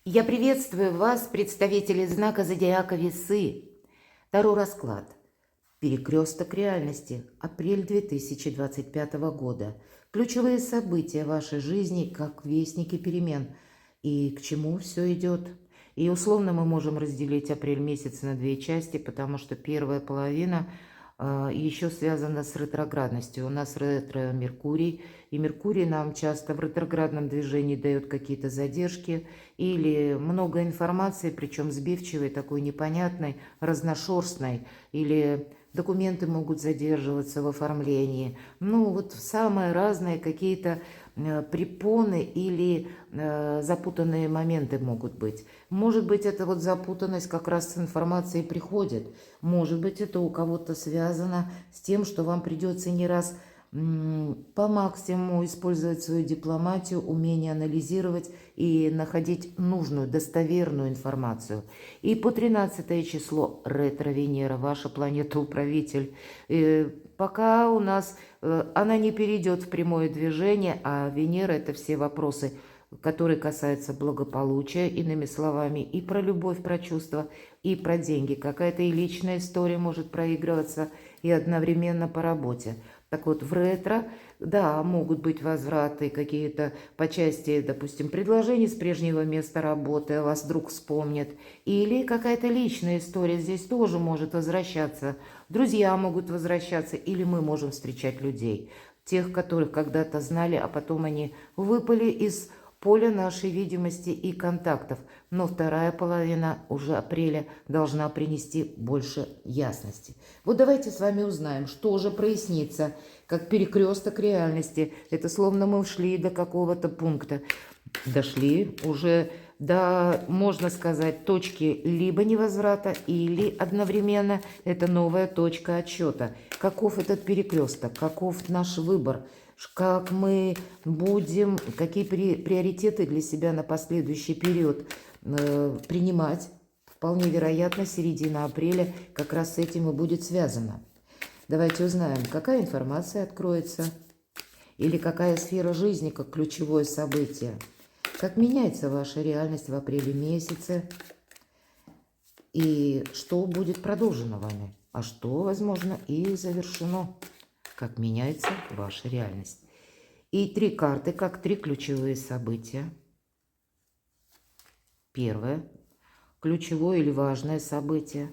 Я приветствую вас, представители знака зодиака Весы. Таро расклад. Перекресток реальности. Апрель 2025 года. Ключевые события вашей жизни как вестники перемен. И к чему все идет. И условно мы можем разделить апрель месяц на две части, потому что первая половина еще связана с ретроградностью. У нас ретро-Меркурий, и Меркурий нам часто в ретроградном движении дает какие-то задержки или много информации, причем сбивчивой, такой непонятной, разношерстной, или документы могут задерживаться в оформлении. Ну, вот самые разные какие-то препоны или запутанные моменты могут быть. Может быть, эта вот запутанность как раз с информацией приходит. Может быть, это у кого-то связано с тем, что вам придется не раз по максимуму использовать свою дипломатию, умение анализировать и находить нужную, достоверную информацию. И по 13 число ретро-Венера, ваша планета-управитель, пока у нас она не перейдет в прямое движение, а Венера – это все вопросы, которые касаются благополучия, иными словами, и про любовь, про чувства, и про деньги. Какая-то и личная история может проигрываться, и одновременно по работе. Так вот, в ретро, да, могут быть возвраты какие-то по части, допустим, предложений с прежнего места работы, вас вдруг вспомнят. Или какая-то личная история здесь тоже может возвращаться. Друзья могут возвращаться, или мы можем встречать людей. Тех, которых когда-то знали, а потом они выпали из поля нашей видимости и контактов. Но вторая половина уже апреля должна принести больше ясности. Вот давайте с вами узнаем, что же прояснится, как перекресток реальности. Это словно мы ушли до какого-то пункта. Дошли уже до, можно сказать, точки либо невозврата, или одновременно это новая точка отсчета. Каков этот перекресток, каков наш выбор, как мы будем, какие приоритеты для себя на последующий период принимать. Вполне вероятно, середина апреля как раз с этим и будет связано. Давайте узнаем, какая информация откроется, или какая сфера жизни как ключевое событие. Как меняется ваша реальность в апреле месяце, и что будет продолжено вами, а что, возможно, и завершено. Как меняется ваша реальность. И 3 карты, как 3 ключевые события. Первое. Ключевое или важное событие.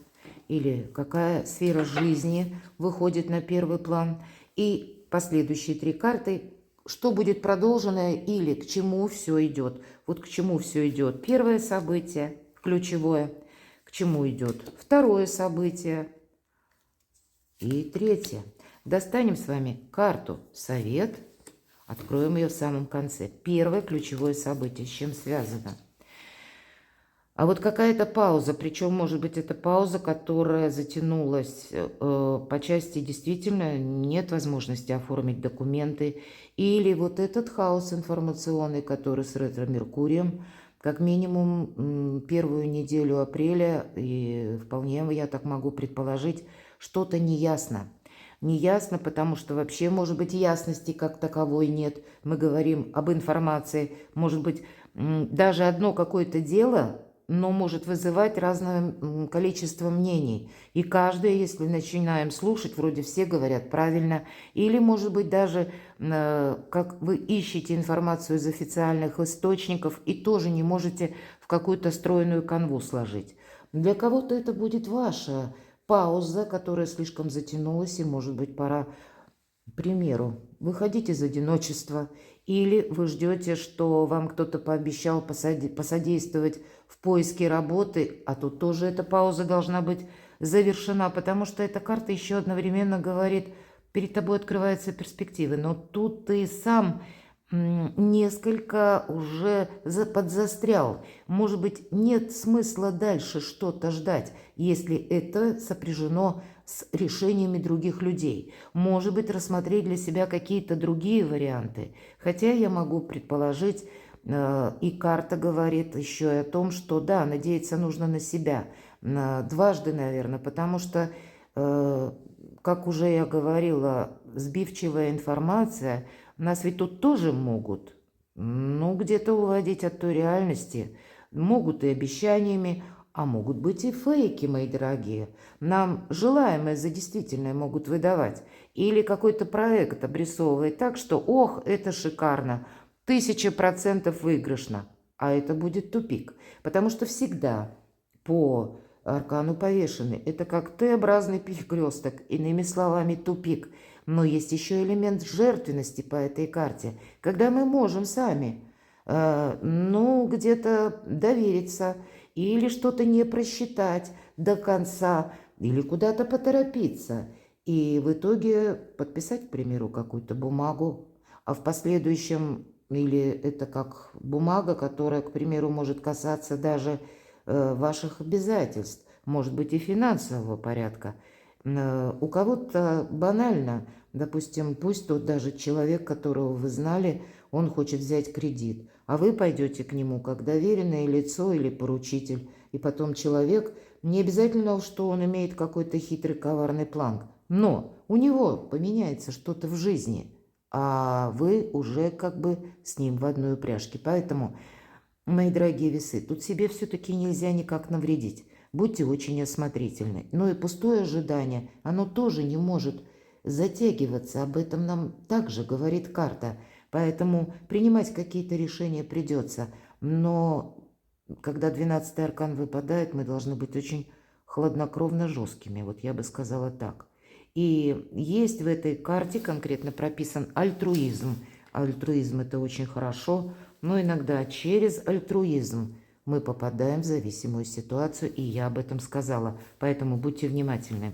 Или какая сфера жизни выходит на первый план. И последующие 3 карты, что будет продолжено или к чему все идет. Вот к чему все идет. Первое событие, ключевое. К чему идет второе событие. И третье. Достанем с вами карту «Совет». Откроем ее в самом конце. Первое ключевое событие. С чем связано? А вот какая-то пауза. Причем, может быть, это пауза, которая затянулась по части действительно нет возможности оформить документы. Или вот этот хаос информационный, который с ретро-Меркурием, как минимум первую неделю апреля, и вполне я так могу предположить, что-то неясно. Неясно, потому что вообще, может быть, ясности как таковой нет. Мы говорим об информации. Может быть, даже одно какое-то дело, но может вызывать разное количество мнений. И каждое, если начинаем слушать, вроде все говорят правильно. Или, может быть, даже как вы ищете информацию из официальных источников и тоже не можете в какую-то стройную канву сложить. Для кого-то это будет ваша пауза, которая слишком затянулась, и, может быть, пора, к примеру, выходить из одиночества, или вы ждете, что вам кто-то пообещал посодействовать в поиске работы, а тут тоже эта пауза должна быть завершена, потому что эта карта еще одновременно говорит, перед тобой открываются перспективы, но тут ты сам несколько уже подзастрял. Может быть, нет смысла дальше что-то ждать, если это сопряжено с решениями других людей. Может быть, рассмотреть для себя какие-то другие варианты. Хотя я могу предположить, и карта говорит еще и о том, что да, надеяться нужно на себя. Дважды, наверное, потому что, как уже я говорила, сбивчивая информация – нас ведь тут тоже могут, ну, где-то уводить от той реальности, Могут и обещаниями, а могут быть и фейки, мои дорогие. Нам желаемое за действительное могут выдавать. Или какой-то проект обрисовывает так, что «ох, это шикарно, 1000% выигрышно». А это будет тупик. Потому что всегда по аркану повешенный это как Т-образный перекресток, иными словами тупик. Но есть еще элемент жертвенности по этой карте, когда мы можем сами, где-то довериться или что-то не просчитать до конца, или куда-то поторопиться. И в итоге подписать, к примеру, какую-то бумагу, а в последующем, или это как бумага, которая, к примеру, может касаться даже ваших обязательств, может быть и финансового порядка. У кого-то банально, допустим, пусть тот даже человек, которого вы знали, он хочет взять кредит, а вы пойдете к нему как доверенное лицо или поручитель, и потом человек, не обязательно, что он имеет какой-то хитрый коварный план, но у него поменяется что-то в жизни, а вы уже как бы с ним в одной упряжке. Поэтому, мои дорогие весы, тут себе все-таки нельзя никак навредить. Будьте очень осмотрительны. Но и пустое ожидание, оно тоже не может затягиваться. Об этом нам также говорит карта. Поэтому принимать какие-то решения придется. Но когда 12-й аркан выпадает, мы должны быть очень хладнокровно жесткими. Вот я бы сказала так. И есть в этой карте конкретно прописан альтруизм. Альтруизм – это очень хорошо, но иногда через альтруизм мы попадаем в зависимую ситуацию, и я об этом сказала. Поэтому будьте внимательны.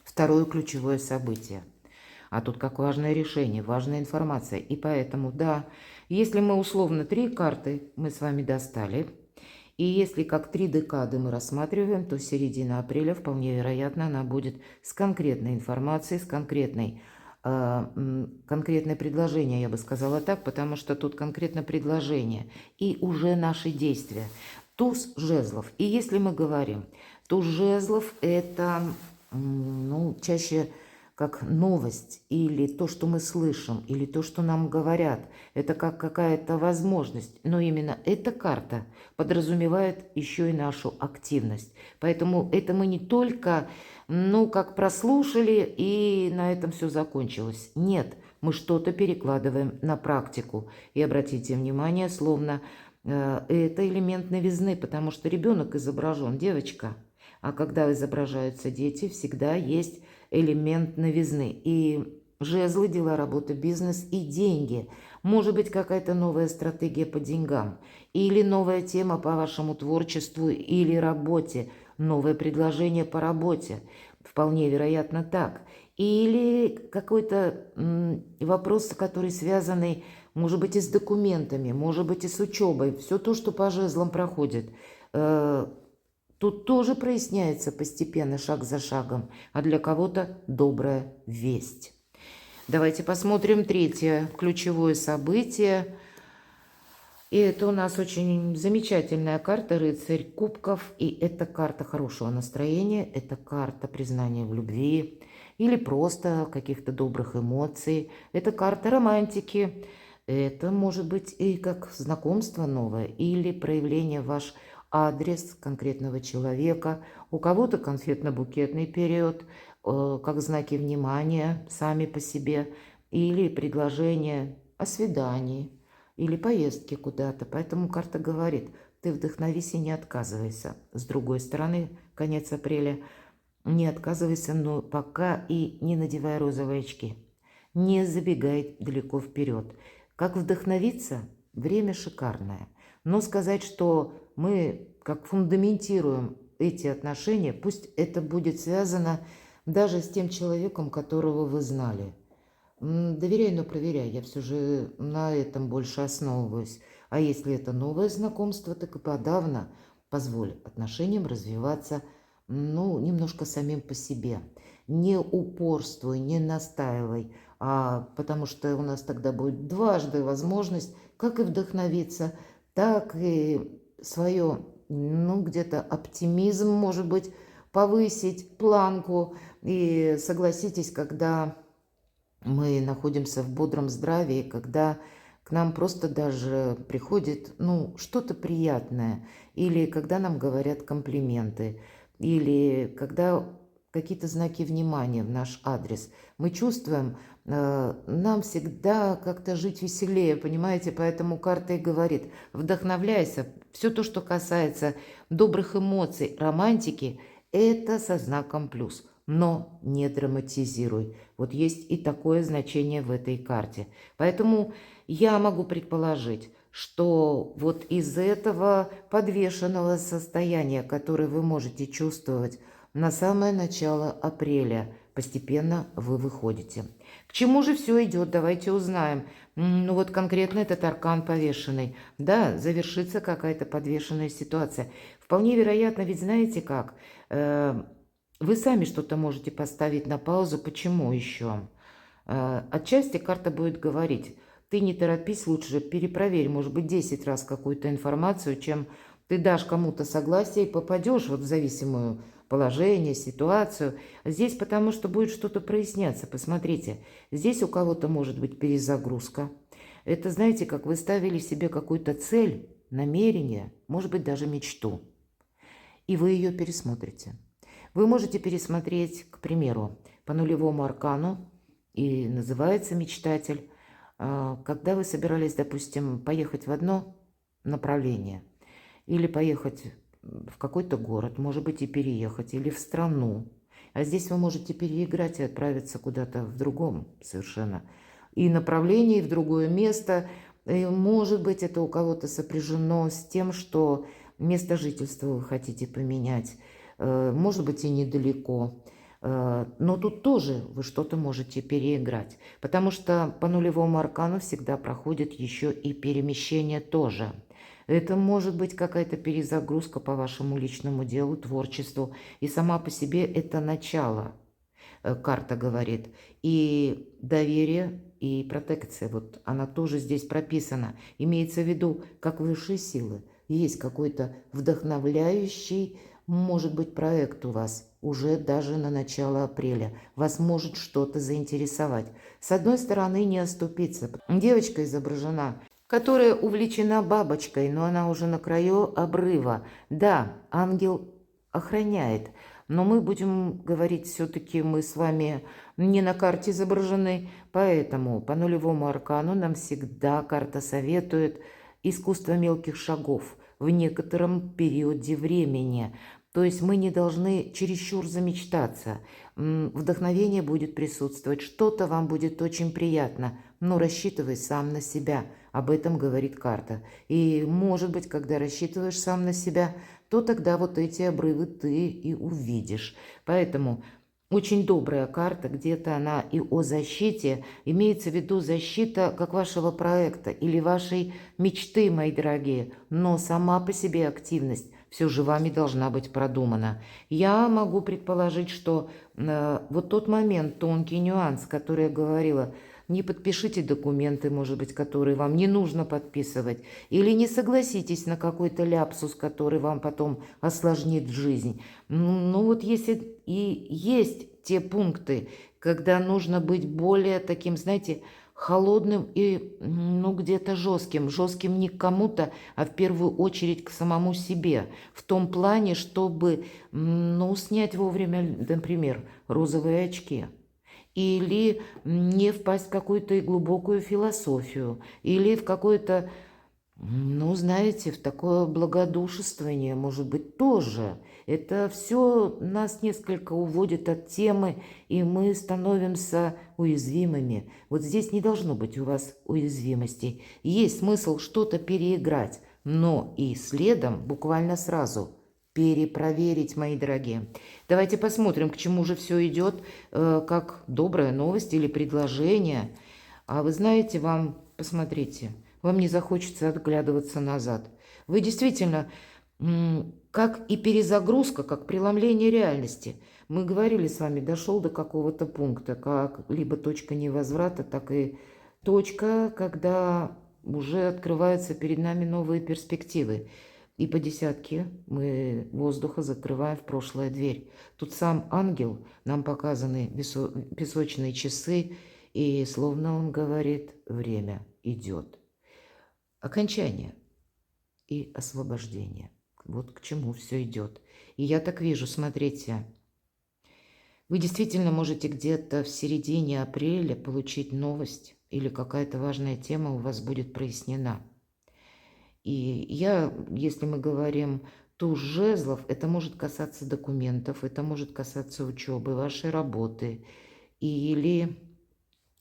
Второе ключевое событие. А тут как важное решение, важная информация. И поэтому, да, если мы условно 3 карты мы с вами достали, и если как 3 декады мы рассматриваем, то середина апреля вполне вероятно она будет с конкретной информацией, с конкретное предложение, я бы сказала так, потому что тут конкретно предложение и уже наши действия. Туз жезлов. И если мы говорим, туз жезлов это чаще как новость, или то, что мы слышим, или то, что нам говорят. Это как какая-то возможность. Но именно эта карта подразумевает еще и нашу активность. Поэтому это мы не только, как прослушали, и на этом все закончилось. Нет, мы что-то перекладываем на практику. И обратите внимание, словно это элемент новизны, потому что ребенок изображен, девочка. А когда изображаются дети, всегда есть элемент новизны. И жезлы, дела, работа, бизнес и деньги. Может быть, какая-то новая стратегия по деньгам. Или новая тема по вашему творчеству или работе. Новое предложение по работе. Вполне вероятно так. Или какой-то вопрос, который связанный, может быть, и с документами, может быть, и с учебой. Все то, что по жезлам проходит. Тут тоже проясняется постепенно, шаг за шагом, а для кого-то добрая весть. Давайте посмотрим третье ключевое событие. И это у нас очень замечательная карта «Рыцарь кубков». И это карта хорошего настроения, это карта признания в любви или просто каких-то добрых эмоций. Это карта романтики. Это может быть и как знакомство новое или проявление ваш адрес конкретного человека, у кого-то конфетно-букетный период, как знаки внимания сами по себе, или предложение о свидании, или поездке куда-то. Поэтому карта говорит, ты вдохновись и не отказывайся. С другой стороны, конец апреля, не отказывайся, но пока и не надевай розовые очки. Не забегай далеко вперед. Как вдохновиться? Время шикарное. Но сказать, что мы как фундаментируем эти отношения, пусть это будет связано даже с тем человеком, которого вы знали. Доверяй, но проверяй. Я все же на этом больше основываюсь. А если это новое знакомство, так и подавно позволь отношениям развиваться, немножко самим по себе. Не упорствуй, не настаивай, потому что у нас тогда будет дважды возможность как и вдохновиться, так и свое, где-то оптимизм, может быть, повысить планку. И согласитесь, когда мы находимся в бодром здравии, когда к нам просто даже приходит, ну, что-то приятное, или когда нам говорят комплименты, или когда какие-то знаки внимания в наш адрес. Мы чувствуем, нам всегда как-то жить веселее, понимаете? Поэтому карта и говорит, вдохновляйся. Все то, что касается добрых эмоций, романтики, это со знаком плюс. Но не драматизируй. Вот есть и такое значение в этой карте. Поэтому я могу предположить, что вот из этого подвешенного состояния, которое вы можете чувствовать на самое начало апреля, постепенно вы выходите. К чему же все идет? Давайте узнаем. Ну вот конкретно этот аркан повешенный. Да, завершится какая-то подвешенная ситуация. Вполне вероятно, ведь знаете как? Вы сами что-то можете поставить на паузу. Почему еще? Отчасти карта будет говорить, ты не торопись, лучше перепроверь, может быть, 10 раз какую-то информацию, чем ты дашь кому-то согласие и попадешь вот в зависимое положение, ситуацию. Здесь потому что будет что-то проясняться. Посмотрите, здесь у кого-то может быть перезагрузка. Это, знаете, как вы ставили себе какую-то цель, намерение, может быть, даже мечту, и вы ее пересмотрите. Вы можете пересмотреть, к примеру, по нулевому аркану, и называется «Мечтатель», когда вы собирались, допустим, поехать в одно направление или поехать в какой-то город, может быть, и переехать, или в страну. А здесь вы можете переиграть и отправиться куда-то в другом совершенно. И направление, и в другое место. И, может быть, это у кого-то сопряжено с тем, что место жительства вы хотите поменять. Может быть, и недалеко. Но тут тоже вы что-то можете переиграть. Потому что по нулевому аркану всегда проходит еще и перемещение тоже. Это может быть какая-то перезагрузка по вашему личному делу, творчеству. И сама по себе это начало, карта говорит. И доверие, и протекция, вот она тоже здесь прописана. Имеется в виду, как высшие силы. Есть какой-то вдохновляющий, может быть, проект у вас уже даже на начало апреля. Вас может что-то заинтересовать. С одной стороны, не оступиться. Девочка изображена, которая увлечена бабочкой, но она уже на краю обрыва. Да, ангел охраняет, но мы будем говорить, все-таки мы с вами не на карте изображены, поэтому по нулевому аркану нам всегда карта советует искусство мелких шагов в некотором периоде времени. То есть мы не должны чересчур замечтаться. Вдохновение будет присутствовать, что-то вам будет очень приятно, но рассчитывай сам на себя. Об этом говорит карта. И, может быть, когда рассчитываешь сам на себя, то тогда вот эти обрывы ты и увидишь. Поэтому очень добрая карта, где-то она и о защите, имеется в виду защита как вашего проекта или вашей мечты, мои дорогие, но сама по себе активность все же вами должна быть продумана. Я могу предположить, что вот тот момент, тонкий нюанс, который я говорила, не подпишите документы, может быть, которые вам не нужно подписывать, или не согласитесь на какой-то ляпсус, который вам потом осложнит жизнь. Ну вот если и есть те пункты, когда нужно быть более таким, знаете, холодным и, ну, где-то жестким. Жестким не к кому-то, а в первую очередь к самому себе. В том плане, чтобы, ну, снять вовремя, например, розовые очки. Или не впасть в какую-то глубокую философию. Или в какое-то, ну, знаете, в такое благодушествование, может быть, тоже. Это все нас несколько уводит от темы, и мы становимся уязвимыми. Вот здесь не должно быть у вас уязвимостей. Есть смысл что-то переиграть, но и следом, буквально сразу, перепроверить, мои дорогие. Давайте посмотрим, к чему же все идет, как добрая новость или предложение. А вы знаете, вам, посмотрите, вам не захочется отглядываться назад. Вы действительно, как и перезагрузка, как преломление реальности. Мы говорили с вами, дошел до какого-то пункта, как либо точка невозврата, так и точка, когда уже открываются перед нами новые перспективы. И по десятке мы воздуха закрываем в прошлое дверь. Тут сам ангел, нам показаны песочные часы, и словно он говорит, время идет. окончание и освобождение. Вот к чему все идет. И я так вижу, смотрите, вы действительно можете где-то в середине апреля получить новость или какая-то важная тема у вас будет прояснена. И если мы говорим туз жезлов, это может касаться документов, это может касаться учебы, вашей работы или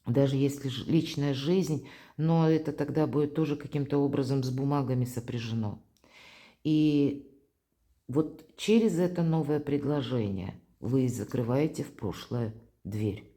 даже если личная жизнь, но это тогда будет тоже каким-то образом с бумагами сопряжено. И вот через это новое предложение вы закрываете в прошлое дверь.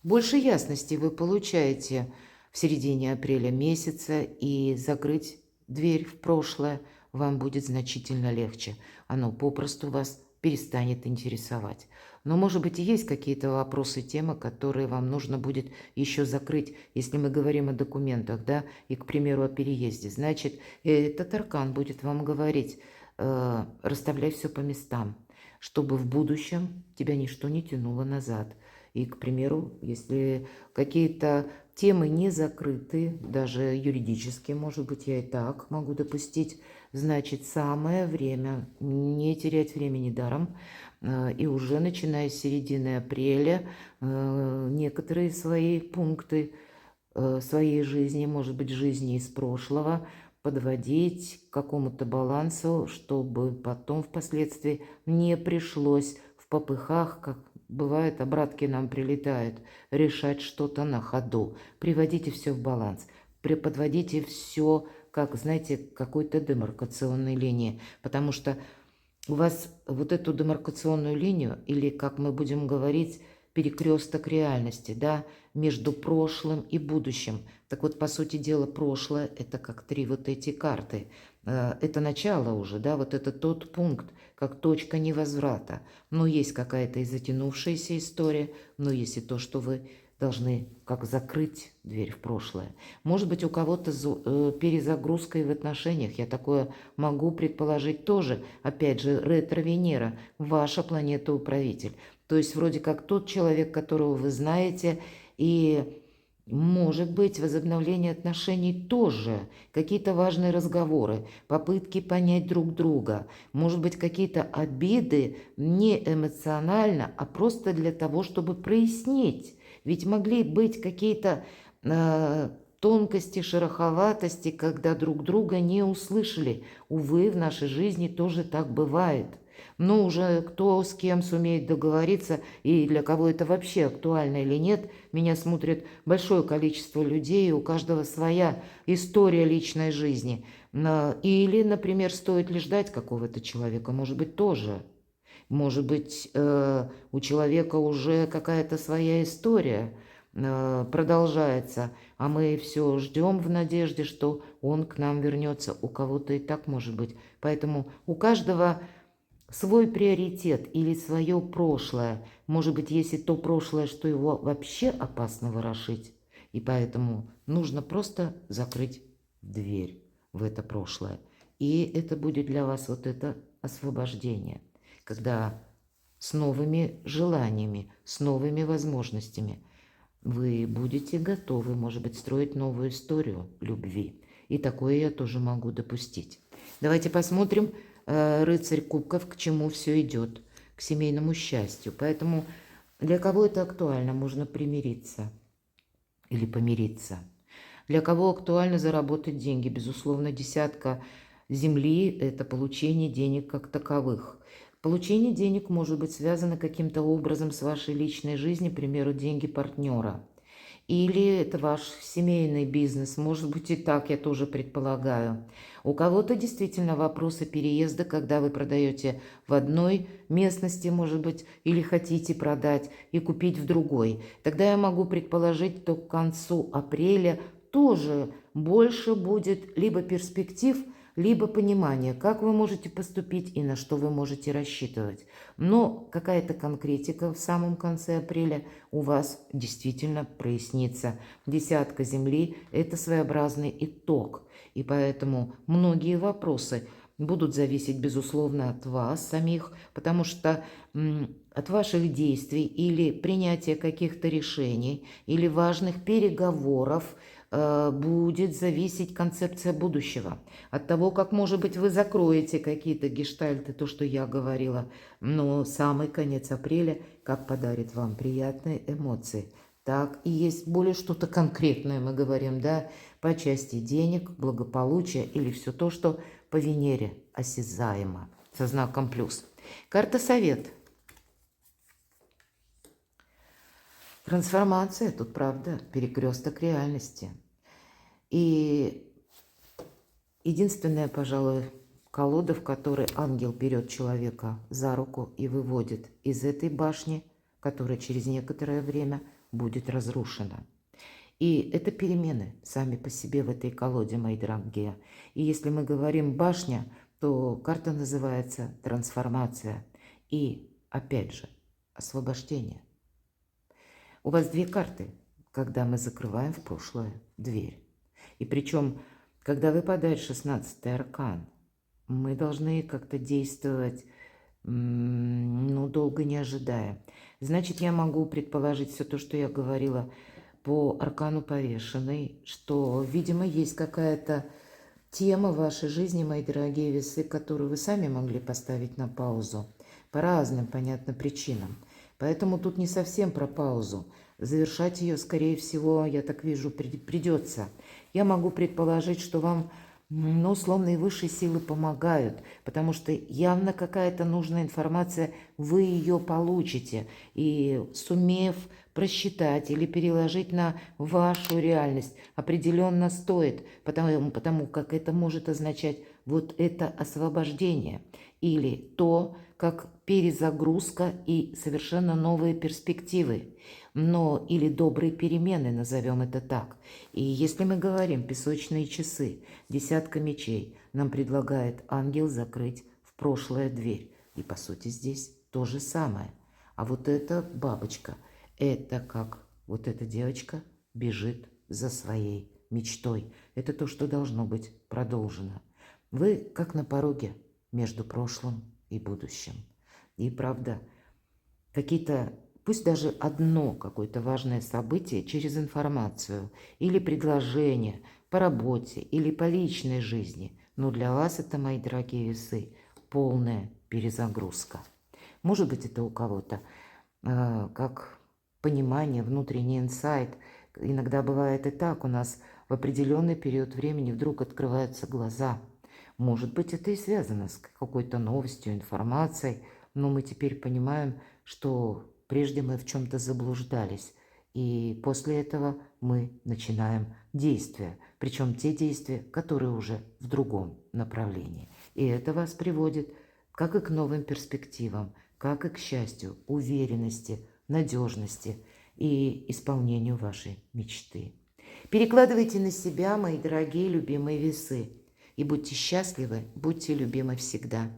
Больше ясности вы получаете в середине апреля месяца, и закрыть дверь в прошлое вам будет значительно легче. Оно попросту вас перестанет интересовать. Но, может быть, и есть какие-то вопросы, темы, которые вам нужно будет еще закрыть, если мы говорим о документах, да, и, к примеру, о переезде. Значит, этот аркан будет вам говорить, расставляй все по местам, чтобы в будущем тебя ничто не тянуло назад. И, к примеру, если какие-то темы не закрыты, даже юридически, может быть, я и так могу допустить, значит, самое время не терять времени даром. И уже начиная с середины апреля некоторые свои пункты своей жизни, может быть, жизни из прошлого, подводить к какому-то балансу, чтобы потом впоследствии не пришлось в попыхах, как бывает, обратки нам прилетают, решать что-то на ходу. Приводите все в баланс, подводите все, как, знаете, к какой-то демаркационной линии, потому что у вас вот эту демаркационную линию, или, как мы будем говорить, перекресток реальности, да, между прошлым и будущим. Так вот, по сути дела, прошлое – это как три вот эти карты. Это начало уже, да, вот это тот пункт, как точка невозврата. Но есть какая-то и затянувшаяся история, но есть и то, что вы должны как закрыть дверь в прошлое. Может быть, у кого-то перезагрузкой в отношениях, я такое могу предположить тоже. Опять же, ретро-Венера, ваша планета-управитель. То есть вроде как тот человек, которого вы знаете, и может быть возобновление отношений тоже, какие-то важные разговоры, попытки понять друг друга, может быть какие-то обиды не эмоционально, а просто для того, чтобы прояснить. Ведь могли быть какие-то тонкости, шероховатости, когда друг друга не услышали. Увы, в нашей жизни тоже так бывает. Но уже кто с кем сумеет договориться и для кого это вообще актуально или нет, меня смотрит большое количество людей, у каждого своя история личной жизни. Или, например, стоит ли ждать какого-то человека, может быть, тоже. Может быть, у человека уже какая-то своя история продолжается, а мы все ждем в надежде, что он к нам вернется. У кого-то и так может быть. Поэтому у каждого свой приоритет или свое прошлое. Может быть, есть и то прошлое, что его вообще опасно ворошить. И поэтому нужно просто закрыть дверь в это прошлое. И это будет для вас вот это освобождение, когда с новыми желаниями, с новыми возможностями вы будете готовы, может быть, строить новую историю любви. И такое я тоже могу допустить. Давайте посмотрим, рыцарь кубков, к чему все идет, к семейному счастью. Поэтому для кого это актуально, можно примириться или помириться. Для кого актуально заработать деньги? Безусловно, десятка земли – это получение денег как таковых. Получение денег может быть связано каким-то образом с вашей личной жизнью, к примеру, деньги партнера. Или это ваш семейный бизнес, может быть и так, я тоже предполагаю. У кого-то действительно вопросы переезда, когда вы продаете в одной местности, может быть, или хотите продать и купить в другой. Тогда я могу предположить, что к концу апреля тоже больше будет либо перспектив, либо понимание, как вы можете поступить и на что вы можете рассчитывать. Но какая-то конкретика в самом конце апреля у вас действительно прояснится. Десятка земли – это своеобразный итог. И поэтому многие вопросы будут зависеть, безусловно, от вас самих, потому что от ваших действий или принятия каких-то решений, или важных переговоров будет зависеть концепция будущего. От того, как, может быть, вы закроете какие-то гештальты, то, что я говорила. Но самый конец апреля как подарит вам приятные эмоции. Так, и есть более что-то конкретное, мы говорим, да, по части денег, благополучия или все то, что по Венере осязаемо, со знаком плюс. Карта совет. Трансформация, тут правда, перекресток реальности. И единственная, пожалуй, колода, в которой ангел берет человека за руку и выводит из этой башни, которая через некоторое время будет разрушена. И это перемены сами по себе в этой колоде, мои дорогие. И если мы говорим башня, то карта называется трансформация. И, опять же, освобождение. У вас две карты, когда мы закрываем в прошлое дверь. И причем, когда выпадает 16-й аркан, мы должны как-то действовать, долго не ожидая. Значит, я могу предположить все то, что я говорила по аркану повешенной, что, видимо, есть какая-то тема в вашей жизни, мои дорогие весы, которую вы сами могли поставить на паузу по разным, понятно, причинам. Поэтому тут не совсем про паузу. Завершать ее, скорее всего, я так вижу, придется. Я могу предположить, что вам, условно, и высшие силы помогают, потому что явно какая-то нужная информация, вы ее получите. И сумев просчитать или переложить на вашу реальность, определенно стоит, потому как это может означать вот это освобождение или то, как перезагрузка и совершенно новые перспективы, но или добрые перемены, назовем это так. И если мы говорим песочные часы, десятка мечей, нам предлагает ангел закрыть в прошлое дверь. И по сути здесь то же самое. А вот эта бабочка, это как вот эта девочка бежит за своей мечтой. Это то, что должно быть продолжено. Вы как на пороге между прошлым и будущим. И правда, какие-то, пусть даже одно какое-то важное событие через информацию или предложение по работе или по личной жизни, но для вас это, мои дорогие весы, полная перезагрузка. Может быть, это у кого-то как понимание, внутренний инсайт. Иногда бывает и так, у нас в определенный период времени вдруг открываются глаза. Может быть, это и связано с какой-то новостью, информацией, но мы теперь понимаем, что прежде мы в чем-то заблуждались. И после этого мы начинаем действия, причем те действия, которые уже в другом направлении. И это вас приводит как и к новым перспективам, как и к счастью, уверенности, надежности и исполнению вашей мечты. Перекладывайте на себя, мои дорогие любимые весы. И будьте счастливы, будьте любимы всегда.